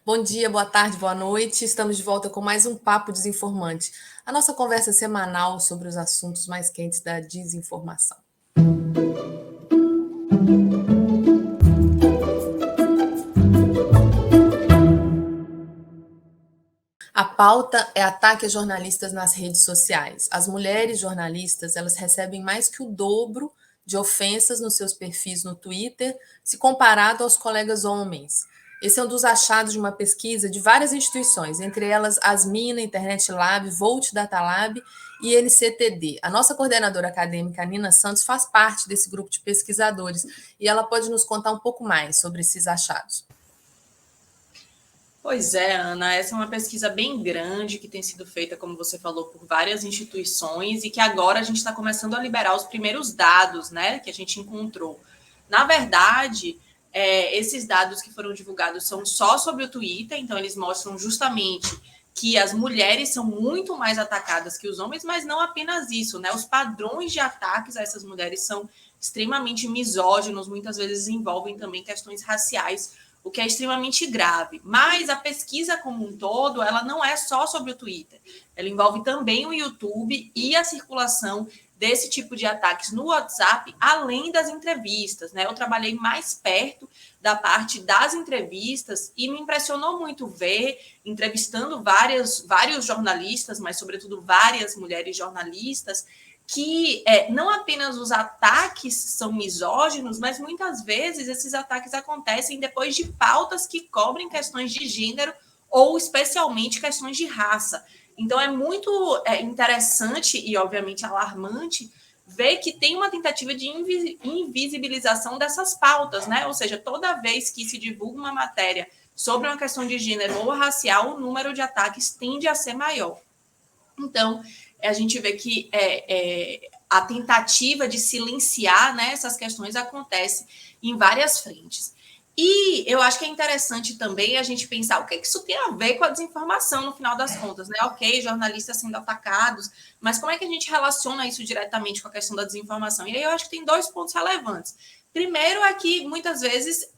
Bom dia, boa tarde, boa noite. Estamos de volta com mais um Papo Desinformante, a nossa conversa semanal sobre os assuntos mais quentes da desinformação. A pauta é ataque a jornalistas nas redes sociais. As mulheres jornalistas, elas recebem mais que o dobro de ofensas nos seus perfis no Twitter, se comparado aos colegas homens. Esse é um dos achados de uma pesquisa de várias instituições, entre elas Asmina, Internet Lab, Volt Data Lab e NCTD. A nossa coordenadora acadêmica, Nina Santos, faz parte desse grupo de pesquisadores e ela pode nos contar um pouco mais sobre esses achados. Pois é, Ana, essa é uma pesquisa bem grande que tem sido feita, como você falou, por várias instituições e que agora a gente está começando a liberar os primeiros dados, né, que a gente encontrou. Na verdade, esses dados que foram divulgados são só sobre o Twitter, então eles mostram justamente que as mulheres são muito mais atacadas que os homens, mas não apenas isso, né? Os padrões de ataques a essas mulheres são extremamente misóginos, muitas vezes envolvem também questões raciais, o que é extremamente grave. Mas a pesquisa como um todo, ela não é só sobre o Twitter. Ela envolve também o YouTube e a circulação desse tipo de ataques no WhatsApp, além das entrevistas, né? Eu trabalhei mais perto da parte das entrevistas e me impressionou muito ver, entrevistando vários jornalistas, mas sobretudo várias mulheres jornalistas, que não apenas os ataques são misóginos, mas muitas vezes esses ataques acontecem depois de pautas que cobrem questões de gênero ou especialmente questões de raça. Então é muito interessante e obviamente alarmante ver que tem uma tentativa de invisibilização dessas pautas, né? Ou seja, toda vez que se divulga uma matéria sobre uma questão de gênero ou racial, o número de ataques tende a ser maior. Então, a gente vê que a tentativa de silenciar, né, essas questões acontece em várias frentes. E eu acho que é interessante também a gente pensar o que isso tem a ver com a desinformação no final das contas, né? Ok, jornalistas sendo atacados, mas como é que a gente relaciona isso diretamente com a questão da desinformação? E aí eu acho que tem dois pontos relevantes. Primeiro é que muitas vezes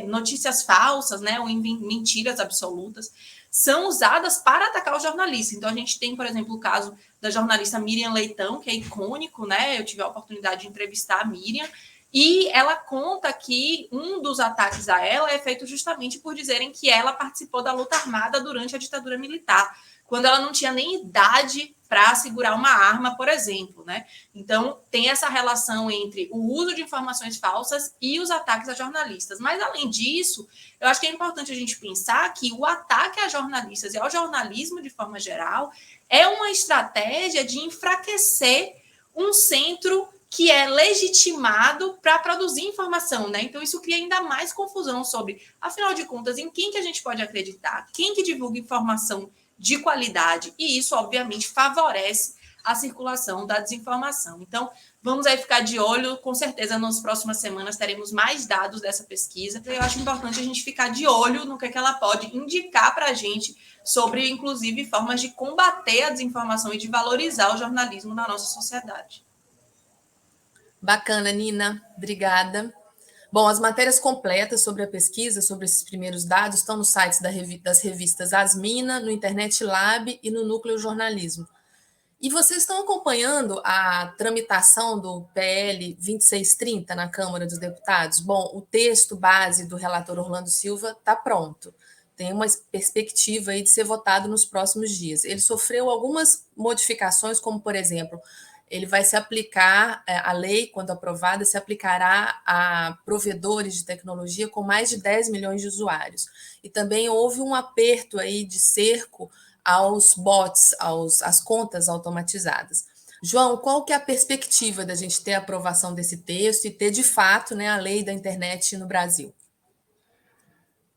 notícias falsas, né, ou mentiras absolutas, são usadas para atacar o jornalista. Então, a gente tem, por exemplo, o caso da jornalista Miriam Leitão, que é icônico, né? Eu tive a oportunidade de entrevistar a Miriam, e ela conta que um dos ataques a ela é feito justamente por dizerem que ela participou da luta armada durante a ditadura militar, quando ela não tinha nem idade para segurar uma arma, por exemplo, né? Então, tem essa relação entre o uso de informações falsas e os ataques a jornalistas. Mas, além disso, eu acho que é importante a gente pensar que o ataque a jornalistas e ao jornalismo, de forma geral, é uma estratégia de enfraquecer um centro que é legitimado para produzir informação, né? Então, isso cria ainda mais confusão sobre, afinal de contas, em quem que a gente pode acreditar, quem que divulga informação de qualidade, e isso, obviamente, favorece a circulação da desinformação. Então, vamos aí ficar de olho, com certeza, nas próximas semanas teremos mais dados dessa pesquisa. Eu acho importante a gente ficar de olho no que ela pode indicar para a gente sobre, inclusive, formas de combater a desinformação e de valorizar o jornalismo na nossa sociedade. Bacana, Nina. Obrigada. Bom, as matérias completas sobre a pesquisa, sobre esses primeiros dados, estão nos sites das revistas Asmina, no Internet Lab e no Núcleo Jornalismo. E vocês estão acompanhando a tramitação do PL 2630 na Câmara dos Deputados? Bom, o texto base do relator Orlando Silva está pronto. Tem uma perspectiva aí de ser votado nos próximos dias. Ele sofreu algumas modificações, como, por exemplo, ele vai se aplicar, a lei, quando aprovada, se aplicará a provedores de tecnologia com mais de 10 milhões de usuários. E também houve um aperto aí de cerco aos bots, às contas automatizadas. João, qual que é a perspectiva da gente ter a aprovação desse texto e ter, de fato, né, a lei da internet no Brasil?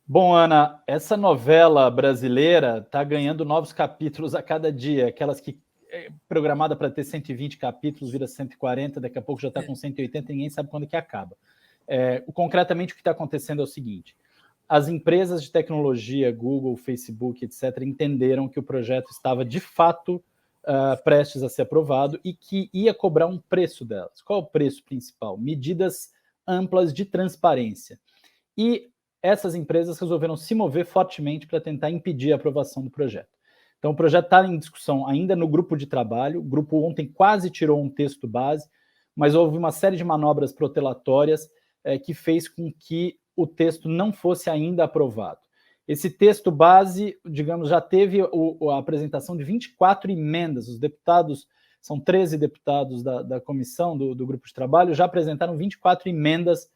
Bom, Ana, essa novela brasileira está ganhando novos capítulos a cada dia, aquelas que é programada para ter 120 capítulos, vira 140, daqui a pouco já está com 180, ninguém sabe quando é que acaba. Concretamente, o que está acontecendo é o seguinte: as empresas de tecnologia, Google, Facebook, etc., entenderam que o projeto estava, de fato, prestes a ser aprovado e que ia cobrar um preço delas. Qual é o preço principal? Medidas amplas de transparência. E essas empresas resolveram se mover fortemente para tentar impedir a aprovação do projeto. Então, o projeto está em discussão ainda no grupo de trabalho. O grupo ontem quase tirou um texto base, mas houve uma série de manobras protelatórias que fez com que o texto não fosse ainda aprovado. Esse texto base, digamos, já teve a apresentação de 24 emendas. Os deputados, são 13 deputados da comissão, do grupo de trabalho, já apresentaram 24 emendas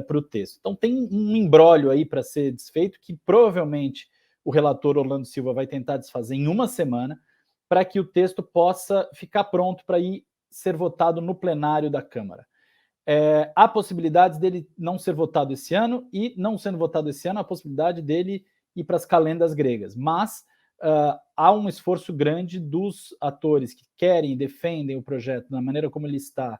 para o texto. Então, tem um imbróglio aí para ser desfeito, que provavelmente o relator Orlando Silva vai tentar desfazer em uma semana, para que o texto possa ficar pronto para ir ser votado no plenário da Câmara. Há possibilidades dele não ser votado esse ano, e não sendo votado esse ano, há a possibilidade dele ir para as calendas gregas. Mas há um esforço grande dos atores que querem e defendem o projeto da maneira como ele está,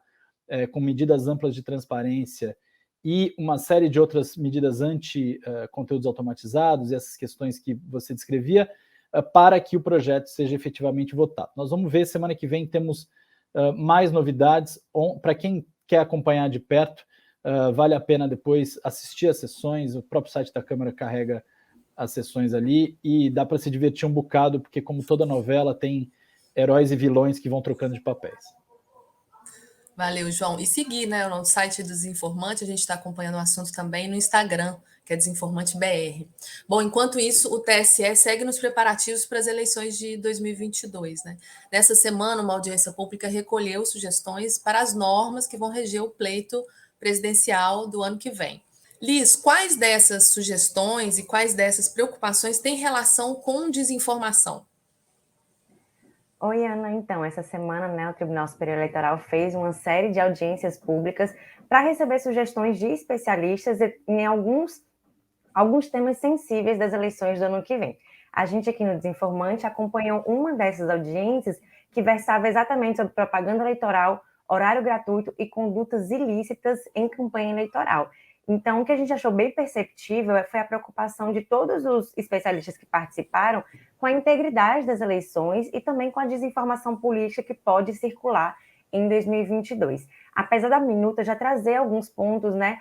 com medidas amplas de transparência e uma série de outras medidas anti-conteúdos automatizados e essas questões que você descrevia, para que o projeto seja efetivamente votado. Nós vamos ver, semana que vem temos mais novidades. Para quem quer acompanhar de perto, vale a pena depois assistir às sessões. O próprio site da Câmara carrega as sessões ali e dá para se divertir um bocado, porque como toda novela tem heróis e vilões que vão trocando de papéis. Valeu, João. E seguir, né, o nosso site do Desinformante, a gente está acompanhando o assunto também no Instagram, que é Desinformante BR. Bom, enquanto isso, o TSE segue nos preparativos para as eleições de 2022, né? Nessa semana, uma audiência pública recolheu sugestões para as normas que vão reger o pleito presidencial do ano que vem. Liz, quais dessas sugestões e quais dessas preocupações têm relação com desinformação? Oi, Ana. Então, essa semana, né, o Tribunal Superior Eleitoral fez uma série de audiências públicas para receber sugestões de especialistas em alguns temas sensíveis das eleições do ano que vem. A gente aqui no Desinformante acompanhou uma dessas audiências que versava exatamente sobre propaganda eleitoral, horário gratuito e condutas ilícitas em campanha eleitoral. Então, o que a gente achou bem perceptível foi a preocupação de todos os especialistas que participaram com a integridade das eleições e também com a desinformação política que pode circular em 2022. Apesar da minuta já trazer alguns pontos, né,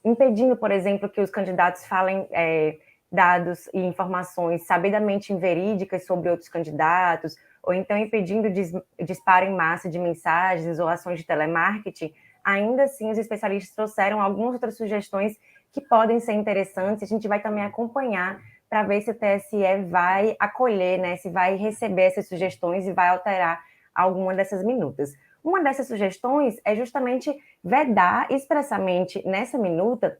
impedindo, por exemplo, que os candidatos falem dados e informações sabidamente inverídicas sobre outros candidatos, ou então impedindo disparo em massa de mensagens ou ações de telemarketing, ainda assim os especialistas trouxeram algumas outras sugestões que podem ser interessantes. A gente vai também acompanhar para ver se o TSE vai acolher, né, se vai receber essas sugestões e vai alterar alguma dessas minutas. Uma dessas sugestões é justamente vedar expressamente nessa minuta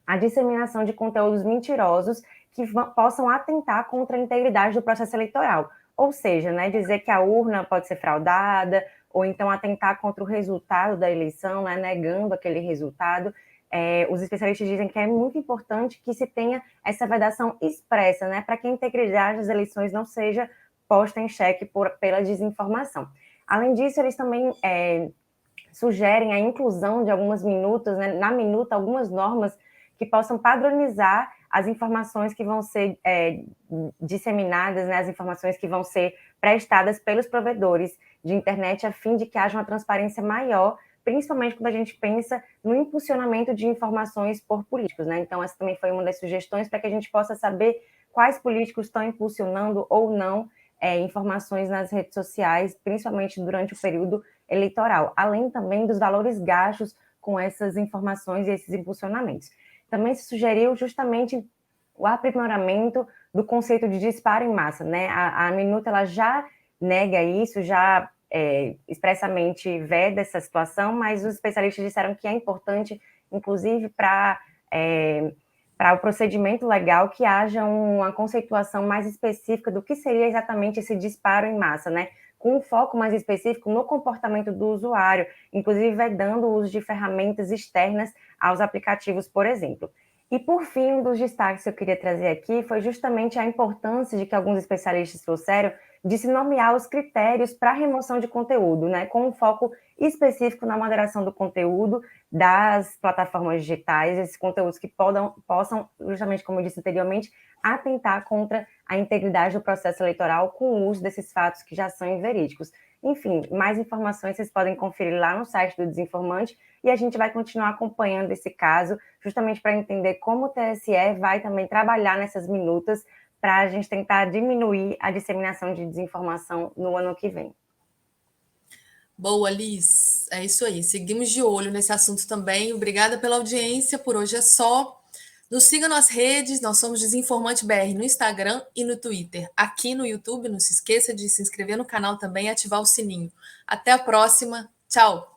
a disseminação de conteúdos mentirosos que possam atentar contra a integridade do processo eleitoral. Ou seja, né, dizer que a urna pode ser fraudada, ou então atentar contra o resultado da eleição, né, negando aquele resultado. Os especialistas dizem que é muito importante que se tenha essa vedação expressa, né, para que a integridade das eleições não seja posta em xeque pela desinformação. Além disso, eles também sugerem a inclusão de algumas minutas, né, na minuta, algumas normas que possam padronizar as informações que vão ser disseminadas, né, as informações que vão ser prestadas pelos provedores de internet, a fim de que haja uma transparência maior, principalmente quando a gente pensa no impulsionamento de informações por políticos, né? Então, essa também foi uma das sugestões para que a gente possa saber quais políticos estão impulsionando ou não informações nas redes sociais, principalmente durante o período eleitoral, além também dos valores gastos com essas informações e esses impulsionamentos. Também se sugeriu justamente o aprimoramento do conceito de disparo em massa, né? A minuta ela já nega isso, já expressamente veda essa situação, mas os especialistas disseram que é importante, inclusive para o procedimento legal, que haja uma conceituação mais específica do que seria exatamente esse disparo em massa, né? Com um foco mais específico no comportamento do usuário, inclusive vedando o uso de ferramentas externas aos aplicativos, por exemplo. E, por fim, um dos destaques que eu queria trazer aqui foi justamente a importância de que alguns especialistas trouxeram de se nomear os critérios para remoção de conteúdo, né, com um foco específico na moderação do conteúdo das plataformas digitais, esses conteúdos que possam, justamente como eu disse anteriormente, atentar contra a integridade do processo eleitoral com o uso desses fatos que já são inverídicos. Enfim, mais informações vocês podem conferir lá no site do Desinformante e a gente vai continuar acompanhando esse caso, justamente para entender como o TSE vai também trabalhar nessas minutas para a gente tentar diminuir a disseminação de desinformação no ano que vem. Boa, Liz. É isso aí. Seguimos de olho nesse assunto também. Obrigada pela audiência. Por hoje é só. Nos siga nas redes. Nós somos Desinformante BR no Instagram e no Twitter. Aqui no YouTube, não se esqueça de se inscrever no canal também e ativar o sininho. Até a próxima. Tchau.